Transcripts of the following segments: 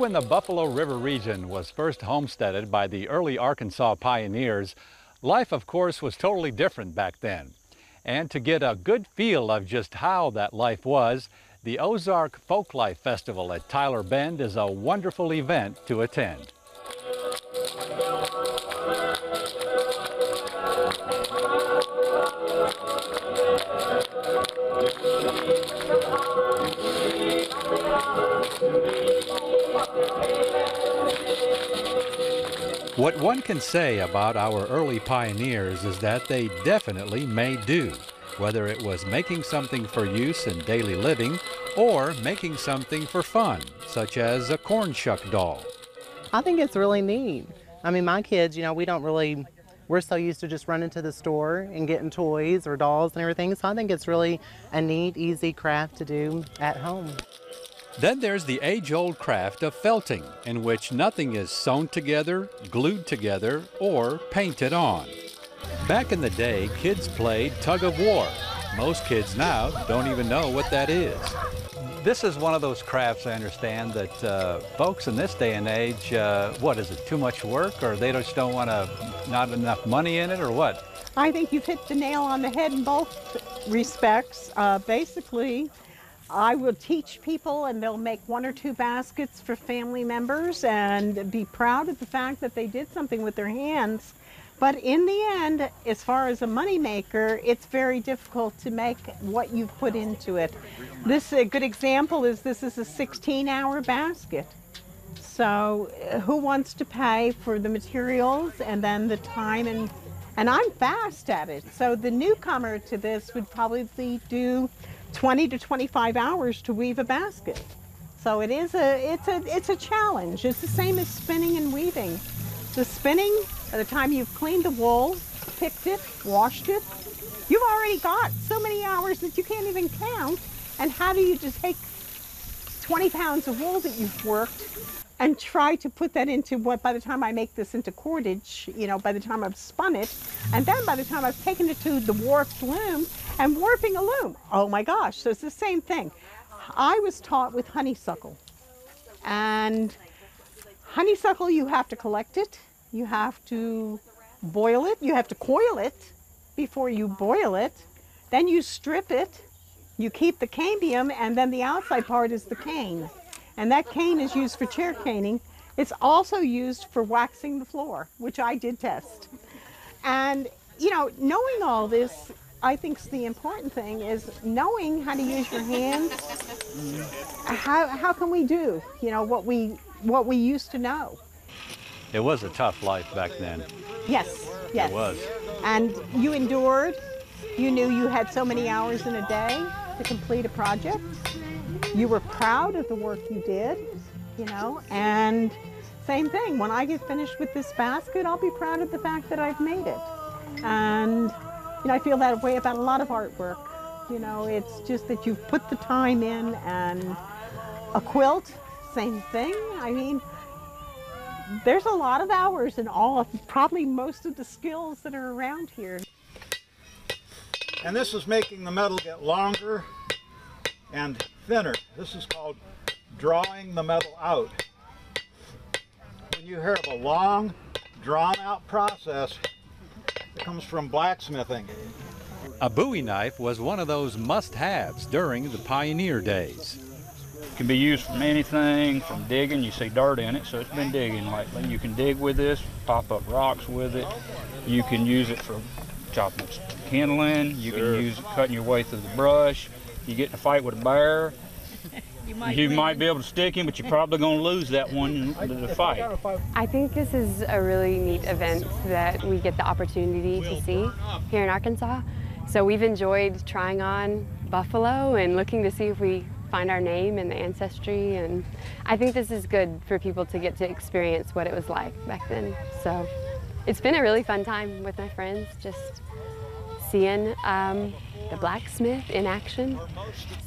when the Buffalo River region was first homesteaded by the early Arkansas pioneers, life, of course, was totally different back then. And to get a good feel of just how that life was, the Ozark Folklife Festival at Tyler Bend is a wonderful event to attend. What one can say about our early pioneers is that they definitely made do, whether it was making something for use in daily living or making something for fun, such as a corn shuck doll. I think it's really neat. I mean, my kids, we're so used to just running to the store and getting toys or dolls and everything, so I think it's really a neat, easy craft to do at home. Then there's the age-old craft of felting, in which nothing is sewn together, glued together, or painted on. Back in the day, kids played tug of war. Most kids now don't even know what that is. This is one of those crafts, I understand, that folks in this day and age, what is it, too much work, or they just don't want to, not enough money in it, or what? I think you've hit the nail on the head in both respects. Basically, I will teach people and they'll make 1 or 2 baskets for family members and be proud of the fact that they did something with their hands. But in the end, as far as a money maker, it's very difficult to make what you've put into it. A good example is this is a 16-hour basket. So who wants to pay for the materials and then the time? And I'm fast at it. So the newcomer to this would probably do 20 to 25 hours to weave a basket. So it's a challenge. It's the same as spinning and weaving. The spinning, by the time you've cleaned the wool, picked it, washed it, you've already got so many hours that you can't even count. And how do you just take 20 pounds of wool that you've worked and try to put that into what, by the time I make this into cordage, by the time I've spun it, and then by the time I've taken it to the warped loom and warping a loom. Oh my gosh, so it's the same thing. I was taught with honeysuckle. And honeysuckle, you have to collect it, you have to boil it, you have to coil it before you boil it, then you strip it, you keep the cambium, and then the outside part is the cane. And that cane is used for chair caning. It's also used for waxing the floor, which I did test. And, knowing all this, I think the important thing is knowing how to use your hands. How can we do, what we used to know? It was a tough life back then. Yes, yes. It was. And you endured. You knew you had so many hours in a day to complete a project. You were proud of the work you did, and same thing. When I get finished with this basket, I'll be proud of the fact that I've made it. And, I feel that way about a lot of artwork. It's just that you've put the time in. And a quilt, same thing. I mean, there's a lot of hours in probably most of the skills that are around here. And this is making the metal get longer and thinner. This is called drawing the metal out. When you hear of a long, drawn-out process, it comes from blacksmithing. A Bowie knife was one of those must-haves during the pioneer days. It can be used for anything from digging. You see dirt in it, so it's been digging lately. You can dig with this, pop up rocks with it. You can use it for chopping kindling. You can use it cutting your way through the brush. You get in a fight with a bear, you might be able to stick him, but you're probably going to lose that one in the fight. I think this is a really neat event that we get the opportunity to see here in Arkansas. So we've enjoyed trying on buffalo and looking to see if we find our name and the ancestry. And I think this is good for people to get to experience what it was like back then. So it's been a really fun time with my friends, just seeing the blacksmith in action.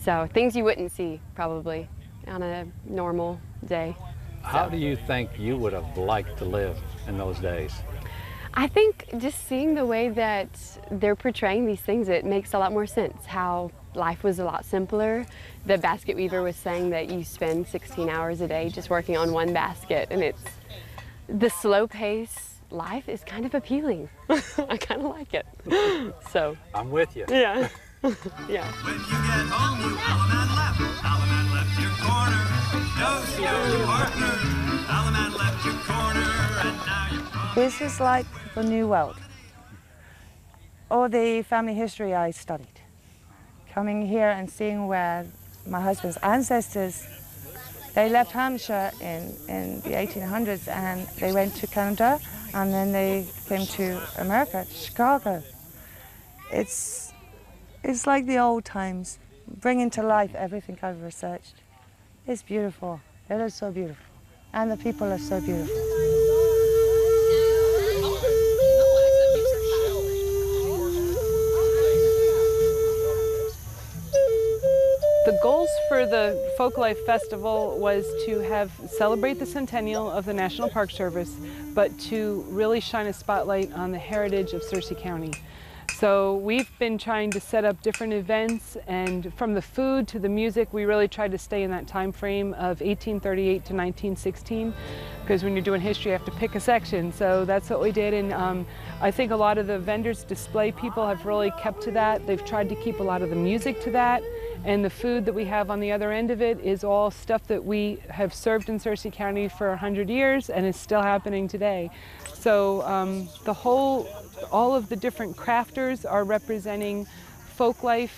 So things you wouldn't see probably on a normal day. How do you think you would have liked to live in those days? I think just seeing the way that they're portraying these things, it makes a lot more sense how life was a lot simpler. The basket weaver was saying that you spend 16 hours a day just working on one basket, and it's the slow pace life is kind of appealing. I kind of like it. So I'm with you. yeah. Yeah. When you get home, you Alaman left your corner. No partner. Alaman left your corner, and now you're This is like the New World. All the family history I studied. Coming here and seeing where my husband's ancestors, they left Hampshire in the 1800s and they went to Canada and then they came to America, to Chicago. It's like the old times, bringing to life everything I've researched. It's beautiful. It is so beautiful. And the people are so beautiful. The goals for the Folklife Festival was to celebrate the centennial of the National Park Service, but to really shine a spotlight on the heritage of Searcy County. So we've been trying to set up different events, and from the food to the music, we really tried to stay in that time frame of 1838 to 1916, because when you're doing history, you have to pick a section. So that's what we did, and I think a lot of the vendors, display people have really kept to that. They've tried to keep a lot of the music to that, and the food that we have on the other end of it is all stuff that we have served in Searcy County for 100 years and is still happening today. So all of the different crafters are representing folklife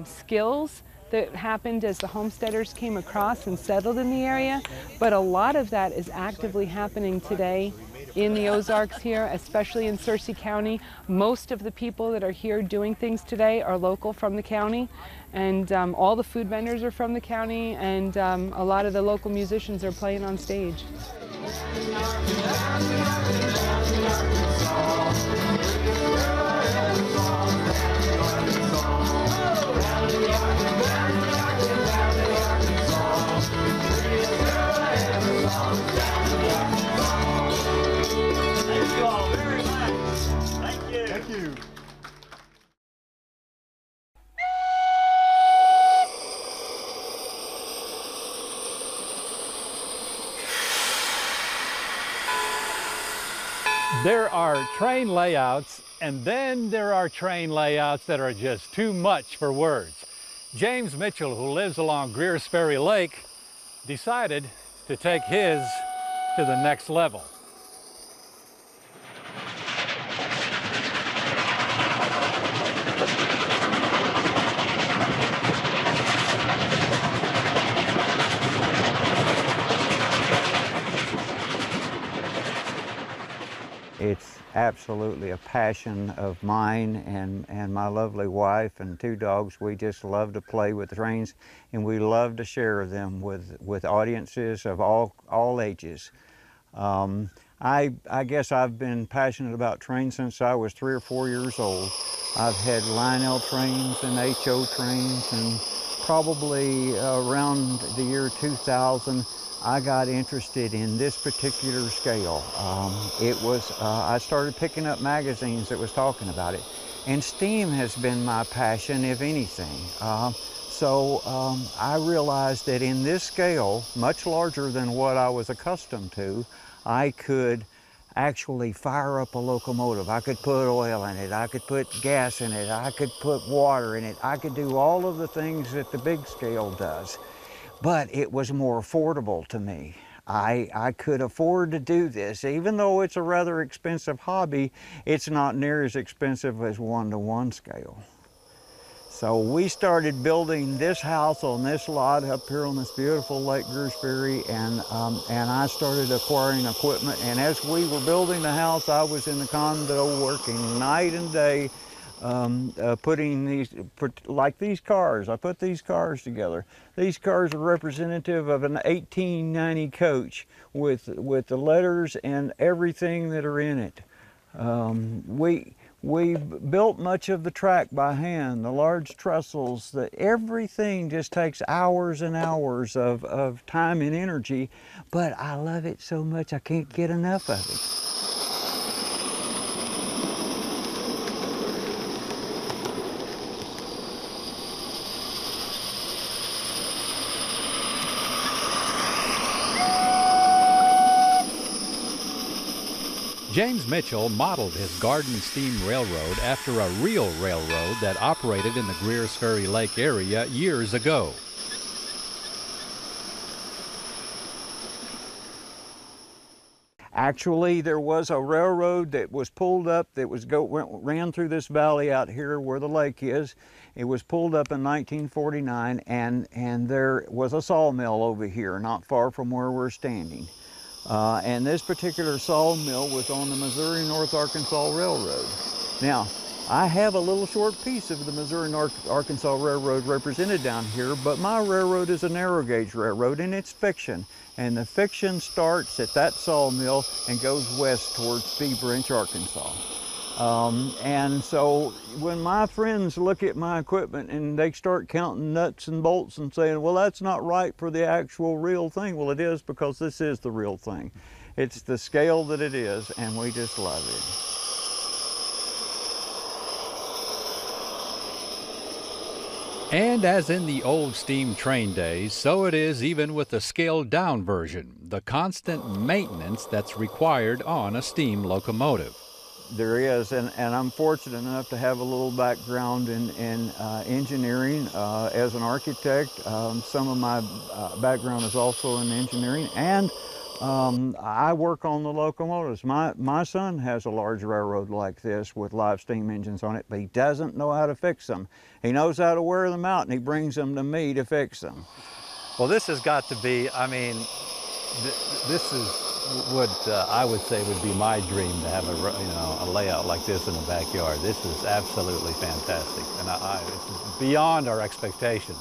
skills that happened as the homesteaders came across and settled in the area, but a lot of that is actively happening today in the Ozarks here, especially in Searcy County. Most of the people that are here doing things today are local from the county, and all the food vendors are from the county, and a lot of the local musicians are playing on stage. Thank you all very much. Thank you. Thank you. There are train layouts, and then there are train layouts that are just too much for words. James Mitchell, who lives along Greers Ferry Lake, decided to take his to the next level. It's absolutely a passion of mine and my lovely wife and 2 dogs. We just love to play with trains, and we love to share them with audiences of all ages. I guess I've been passionate about trains since I was 3 or 4 years old. I've had Lionel trains and HO trains, and probably around the year 2000, I got interested in this particular scale. I started picking up magazines that was talking about it, and steam has been my passion, if anything. I realized that in this scale, much larger than what I was accustomed to, I could actually fire up a locomotive. I could put oil in it, I could put gas in it, I could put water in it, I could do all of the things that the big scale does. But it was more affordable to me. I could afford to do this. Even though it's a rather expensive hobby, it's not near as expensive as 1-to-1 scale. So we started building this house on this lot up here on this beautiful Lake Greers Ferry, and I started acquiring equipment. And as we were building the house, I was in the condo working night and day, putting these cars. I put these cars together. These cars are representative of an 1890 coach with the letters and everything that are in it. We built much of the track by hand, the large trestles, everything just takes hours and hours of time and energy, but I love it so much I can't get enough of it. James Mitchell modeled his Garden Steam Railroad after a real railroad that operated in the Greers Ferry Lake area years ago. Actually, there was a railroad that was pulled up that ran through this valley out here where the lake is. It was pulled up in 1949, and there was a sawmill over here not far from where we're standing. And this particular sawmill was on the Missouri North Arkansas Railroad. Now, I have a little short piece of the Missouri North Arkansas Railroad represented down here, but my railroad is a narrow gauge railroad, and it's fiction. And the fiction starts at that sawmill and goes west towards Fee Branch, Arkansas. And so when my friends look at my equipment and they start counting nuts and bolts and saying, well, that's not right for the actual real thing. Well, it is, because this is the real thing. It's the scale that it is, and we just love it. And as in the old steam train days, so it is even with the scaled-down version, the constant maintenance that's required on a steam locomotive. There is, and I'm fortunate enough to have a little background in engineering as an architect. Some of my background is also in engineering, and I work on the locomotives. My son has a large railroad like this with live steam engines on it, but he doesn't know how to fix them. He knows how to wear them out, and he brings them to me to fix them. Well, this has got to be, I mean, this is what I would say would be my dream, to have a layout like this in the backyard. This is absolutely fantastic, and it's beyond our expectations.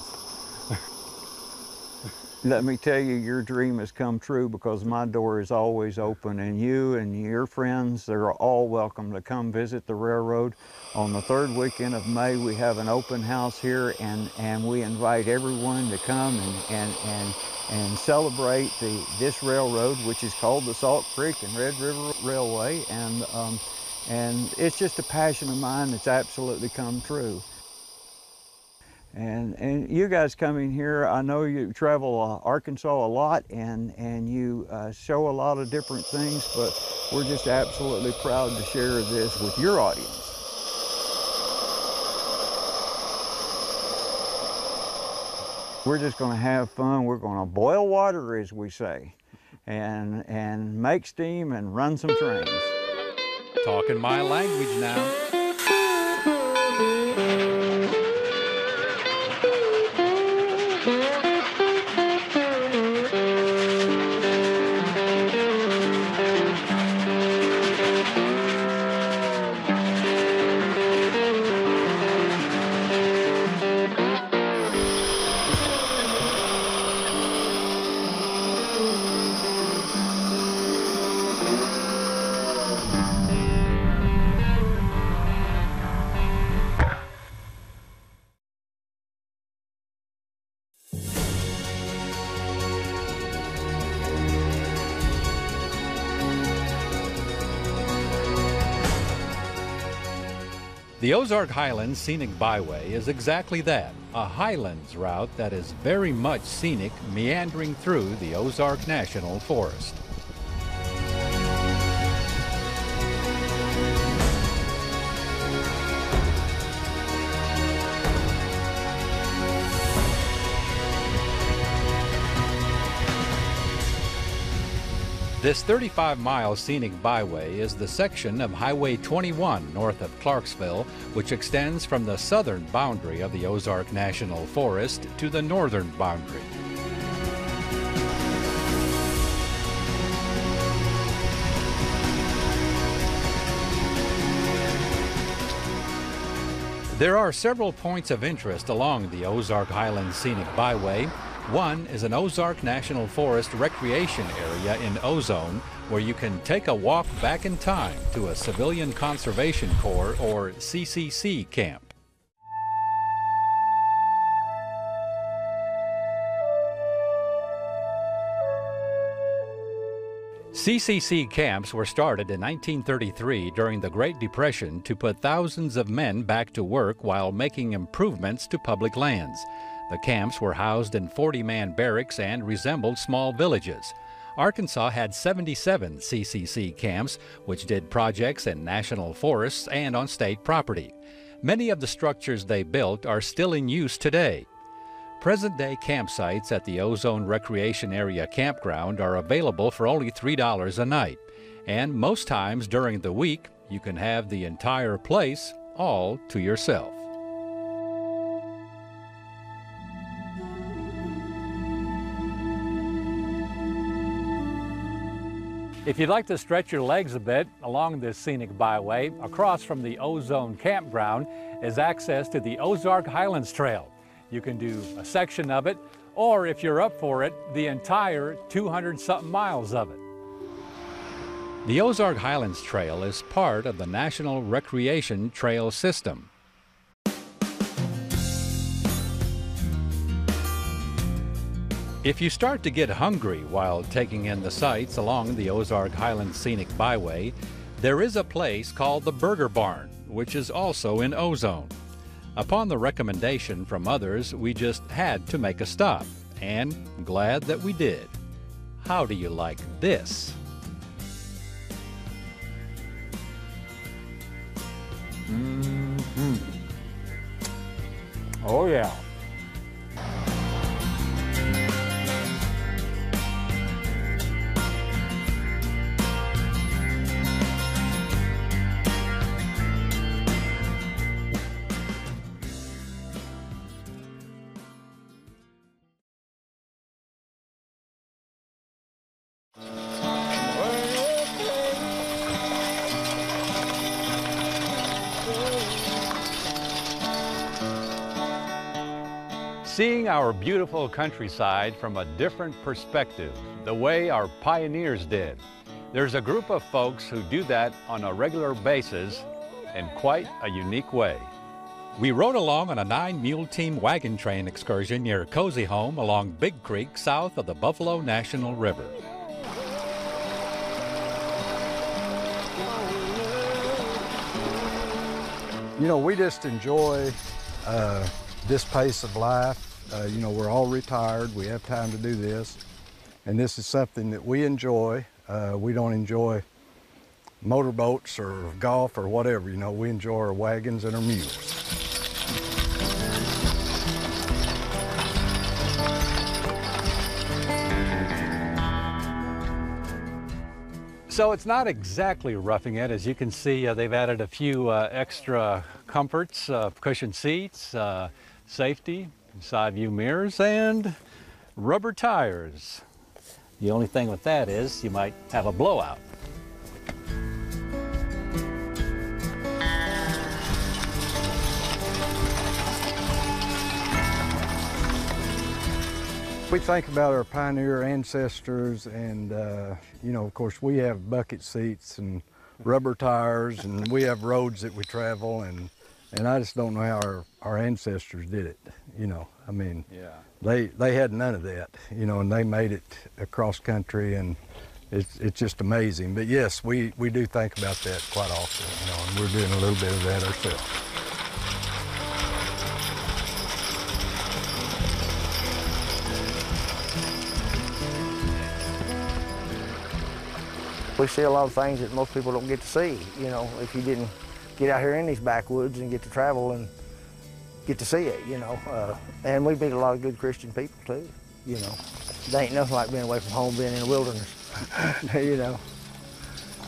Let me tell you, your dream has come true, because my door is always open, and you and your friends, they're all welcome to come visit the railroad. On the third weekend of May, we have an open house here, and we invite everyone to come and celebrate this railroad, which is called the Salt Creek and Red River Railway, and it's just a passion of mine that's absolutely come true. And you guys coming here, I know you travel Arkansas a lot, and you show a lot of different things, but we're just absolutely proud to share this with your audience. We're just going to have fun. We're going to boil water, as we say, and make steam and run some trains. Talking my language now. The Ozark Highlands Scenic Byway is exactly that, a highlands route that is very much scenic, meandering through the Ozark National Forest. This 35-mile scenic byway is the section of Highway 21 north of Clarksville, which extends from the southern boundary of the Ozark National Forest to the northern boundary. There are several points of interest along the Ozark Highlands Scenic Byway. One is an Ozark National Forest recreation area in Ozone, where you can take a walk back in time to a Civilian Conservation Corps, or CCC, camp. CCC camps were started in 1933 during the Great Depression to put thousands of men back to work while making improvements to public lands. The camps were housed in 40-man barracks and resembled small villages. Arkansas had 77 CCC camps, which did projects in national forests and on state property. Many of the structures they built are still in use today. Present-day campsites at the Ozone Recreation Area Campground are available for only $3 a night. And most times during the week, you can have the entire place all to yourself. If you'd like to stretch your legs a bit along this scenic byway, across from the Ozone Campground is access to the Ozark Highlands Trail. You can do a section of it, or if you're up for it, the entire 200-something miles of it. The Ozark Highlands Trail is part of the National Recreation Trail System. If you start to get hungry while taking in the sights along the Ozark Highlands Scenic Byway, there is a place called the Burger Barn, which is also in Ozone. Upon the recommendation from others, we just had to make a stop, and glad that we did. How do you like this? Mm-hmm. Oh yeah. Seeing our beautiful countryside from a different perspective, the way our pioneers did. There's a group of folks who do that on a regular basis in quite a unique way. We rode along on a 9-mule team wagon train excursion near Cozahome along Big Creek south of the Buffalo National River. You know, we just enjoy this pace of life. You know, we're all retired. We have time to do this. And this is something that we enjoy. We don't enjoy motorboats or golf or whatever. You know, we enjoy our wagons and our mules. So it's not exactly roughing it. As you can see, they've added a few extra comforts, cushioned seats, safety, side view mirrors, and rubber tires. The only thing with that is you might have a blowout. We think about our pioneer ancestors, and you know, of course, we have bucket seats and rubber tires, and we have roads that we travel, and I just don't know how our ancestors did it. You know, I mean, yeah, they had none of that. You know, and they made it across country, and it's just amazing. But yes, we do think about that quite often. You know, and we're doing a little bit of that ourselves. We see a lot of things that most people don't get to see, you know, if you didn't get out here in these backwoods and get to travel and get to see it, you know. And we meet a lot of good Christian people too, you know. There ain't nothing like being away from home, being in the wilderness, you know.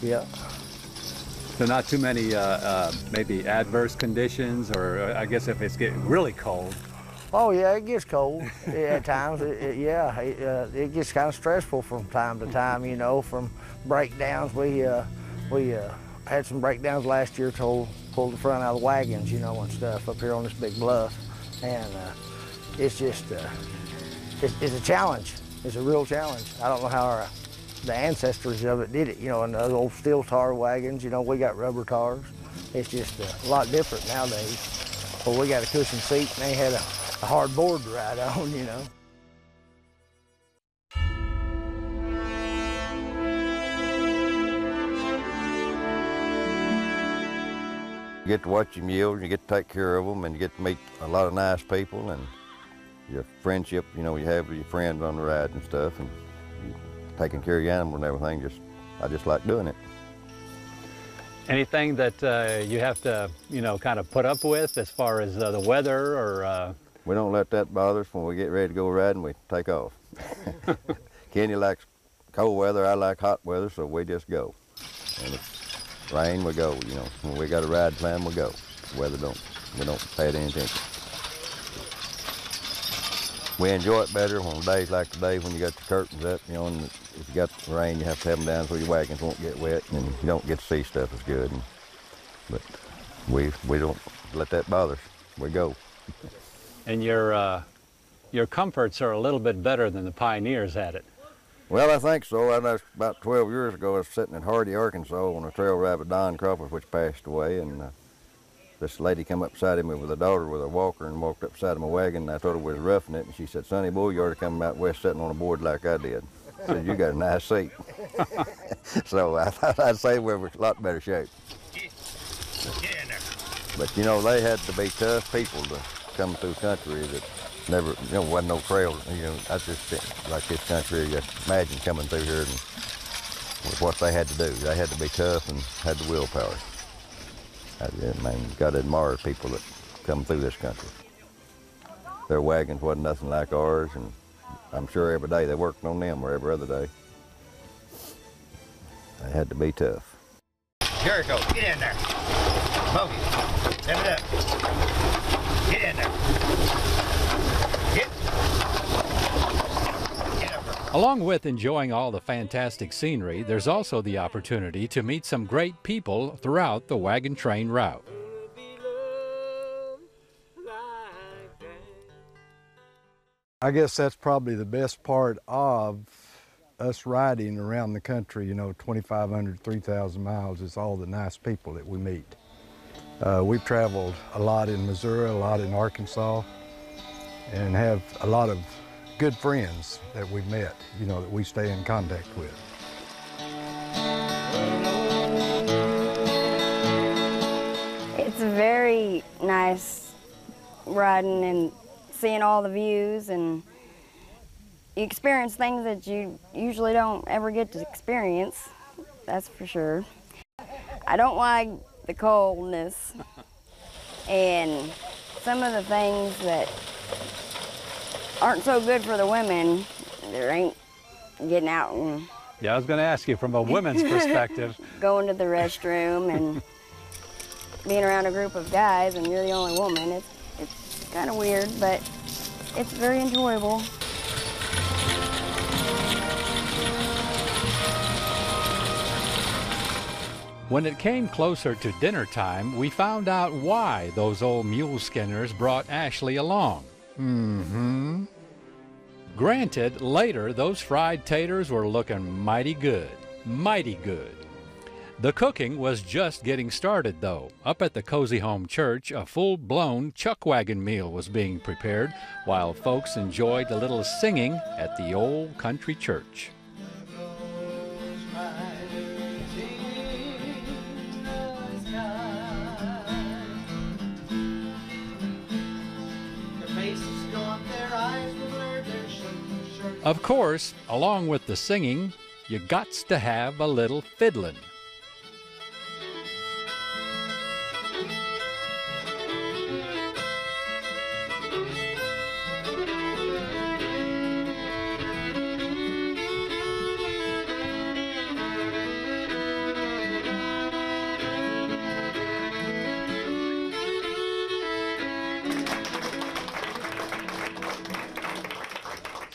Yeah. So not too many maybe adverse conditions, or I guess if it's getting really cold. Oh yeah, it gets cold at times. It gets kind of stressful from time to time, you know, from breakdowns. We had some breakdowns last year, pulled the front out of the wagons, you know, and stuff up here on this big bluff. And it's just, it's a challenge. It's a real challenge. I don't know how the ancestors of it did it, you know, and those old steel tar wagons, you know, we got rubber tires. It's just a lot different nowadays. Well, we got a cushion seat, and they had a hard board to ride on, you know. You get to watch your mules, you get to take care of them, and you get to meet a lot of nice people, and your friendship, you know, you have with your friends on the ride and stuff, and you taking care of your animals and everything, I just like doing it. Anything that you have to, you know, kind of put up with as far as the weather or? We don't let that bother us. When we get ready to go riding, we take off. Kenny likes cold weather, I like hot weather, so we just go. And if it's rain, we go. You know, when we got a ride plan, we go. Weather we don't pay it any attention. We enjoy it better on days like today when you got the curtains up, you know, and if you got rain, you have to have them down so your wagons won't get wet, and you don't get to see stuff as good. But we don't let that bother us. We go. And your comforts are a little bit better than the pioneers had it. Well, I think so. I know about 12 years ago, I was sitting in Hardy, Arkansas on a trail ride with Don Crawford, which passed away, and this lady come up beside me with a daughter with a walker and walked up beside of my wagon, and I told her we was roughing it, and she said, "Sonny boy, you ought to come out west sitting on a board like I did." I said, "You got a nice seat." So I thought I'd say we were in a lot better shape. But you know, they had to be tough people to come through country that never, you know, wasn't no trail. You know, I just think like this country, just imagine coming through here and with what they had to do. They had to be tough and had the willpower. I mean, you got to admire people that come through this country. Their wagons wasn't nothing like ours, and I'm sure every day they worked on them or every other day. They had to be tough. Jericho, get in there. Bogey, step it up. Get in there. Get up. Along with enjoying all the fantastic scenery, there's also the opportunity to meet some great people throughout the Wagon Train route. I guess that's probably the best part of us riding around the country, you know, 2,500, 3,000 miles, is all the nice people that we meet. We've traveled a lot in Missouri, a lot in Arkansas, and have a lot of good friends that we've met, you know, that we stay in contact with. It's very nice riding and seeing all the views, and you experience things that you usually don't ever get to experience, that's for sure. I don't like the coldness and some of the things that aren't so good for the women. There ain't getting out and... Yeah, I was going to ask you from a women's perspective. Going to the restroom and being around a group of guys and you're the only woman, it's kind of weird, but it's very enjoyable. When it came closer to dinner time, we found out why those old mule skinners brought Ashley along. Granted, later those fried taters were looking mighty good, mighty good. The cooking was just getting started though. Up at the Cozahome church, a full-blown chuck wagon meal was being prepared while folks enjoyed a little singing at the old country church. Of course, along with the singing, you gots to have a little fiddlin'.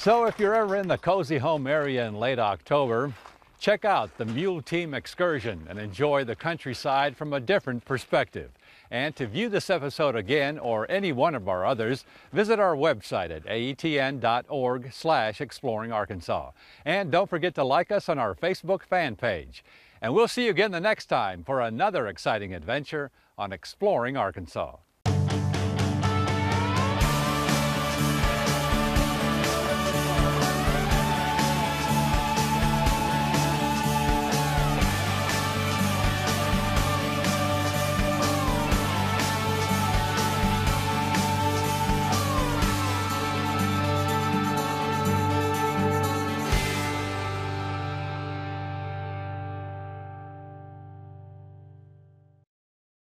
So if you're ever in the Cozahome area in late October, check out the Mule Team excursion and enjoy the countryside from a different perspective. And to view this episode again or any one of our others, visit our website at aetn.org/exploringarkansas. And don't forget to like us on our Facebook fan page. And we'll see you again the next time for another exciting adventure on Exploring Arkansas.